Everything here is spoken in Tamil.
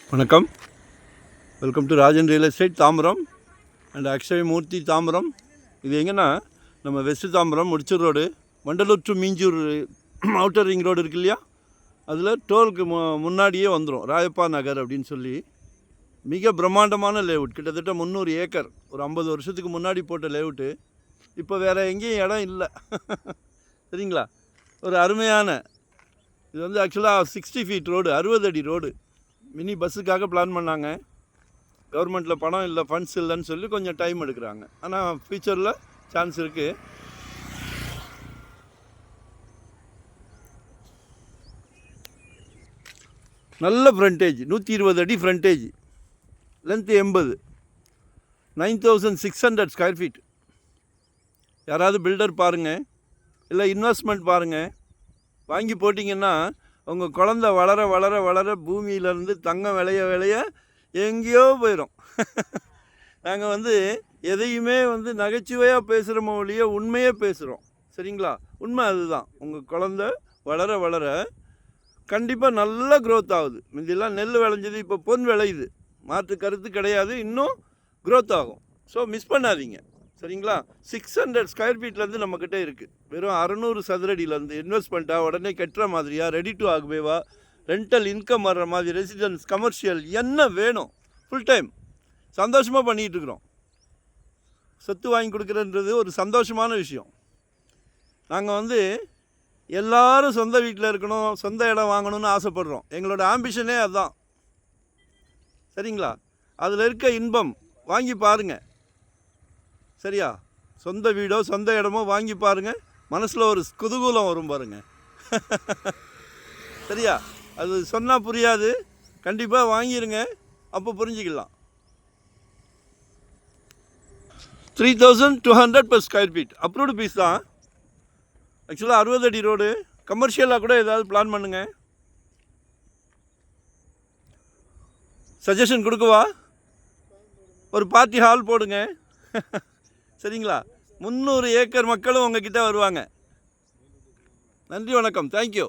வணக்கம். Welcome to Rajan real estate Tambaram and Akshay Murthy Tambaram. இது எங்கன்னா நம்ம west Tambaram Mudichur road, Vandalur to Minjur outer ring road இருக்கு இல்லையா, அதில் டோலுக்கு முன்னாடியே வந்துடும் ராயப்பா நகர் அப்படின்னு சொல்லி. மிக பிரம்மாண்டமான லேஅவுட், கிட்டத்தட்ட 300 ஏக்கர். ஒரு 50 வருஷத்துக்கு முன்னாடி போட்ட லேஅவுட்டு. இப்போ வேறு எங்கேயும் இடம் இல்லை. சரிங்களா? ஒரு அருமையான இது வந்து ஆக்சுவலாக 60 ஃபீட் ரோடு, 60 அடி ரோடு. மினி பஸ்ஸுக்காக பிளான் பண்ணாங்க. கவர்மெண்ட்டில் பணம் இல்லை, ஃபண்ட்ஸ் இல்லைன்னு சொல்லி கொஞ்சம் டைம் எடுக்கிறாங்க. ஆனால் ஃப்யூச்சரில் சான்ஸ் இருக்குது. நல்ல ஃப்ரண்டேஜ், 120 அடி ஃப்ரண்டேஜ், லென்த்து 80, 9600 ஸ்கொயர் ஃபீட். யாராவது பில்டர் பாருங்கள், இல்லை இன்வெஸ்ட்மெண்ட் பாருங்கள். வாங்கி போட்டிங்கன்னா உங்கள் குழந்த வளர வளர வளர பூமியிலேருந்து தங்கம் விளைய விளைய எங்கேயோ போயிடும். நாங்கள் வந்து எதையுமே வந்து நகைச்சுவையாக பேசுகிறோமோ ஒழிய உண்மையே பேசுகிறோம். சரிங்களா? உண்மை அதுதான். உங்கள் குழந்த வளர வளர கண்டிப்பாக நல்ல க்ரோத் ஆகுது. முந்தியெல்லாம் நெல் விளைஞ்சது, இப்போ பொன் விளையுது. மாற்று கருத்து கிடையாது. இன்னும் க்ரோத் ஆகும். ஸோ மிஸ் பண்ணாதீங்க. சரிங்களா? 600 ஸ்கொயர் ஃபீட்லேருந்து நம்மக்கிட்ட இருக்குது. வெறும் 600 சதுரடியிலேருந்து இன்வெஸ்ட்மெண்ட்டாக உடனே கட்டுற மாதிரியா, ரெடி டு ஆகுவேவா, ரெண்டல் இன்கம் வர்ற மாதிரி, ரெசிடென்ஸ், கமர்ஷியல் என்ன வேணும், ஃபுல் டைம் சந்தோஷமாக பண்ணிகிட்ருக்குறோம். சொத்து வாங்கி கொடுக்குறன்றது ஒரு சந்தோஷமான விஷயம். நாங்கள் வந்து எல்லோரும் சொந்த வீட்டில் இருக்கணும், சொந்த இடம் வாங்கணும்னு ஆசைப்படுறோம். எங்களோட ஆம்பிஷனே அதுதான். சரிங்களா? அதில் இருக்க இன்பம் வாங்கி பாருங்கள். சரியா? சொந்த வீடோ சொந்த இடமோ வாங்கி பாருங்கள். மனசில் ஒரு குதூகூலம் வரும் பாருங்கள். சரியா? அது சொன்னால் புரியாது. கண்டிப்பாக வாங்கிடுங்க, அப்போ புரிஞ்சிக்கலாம். 3200 per square feet approved fees தான். ஆக்சுவலாக 60 அடி ரோடு. கமர்ஷியலாக கூட ஏதாவது பிளான் பண்ணுங்கள். சஜஷன் கொடுக்கவா? ஒரு பார்ட்டி ஹால் போடுங்க. சரிங்களா? 300 ஏக்கர் மக்களும் உங்ககிட்ட வருவாங்க. நன்றி, வணக்கம், தேங்க்யூ.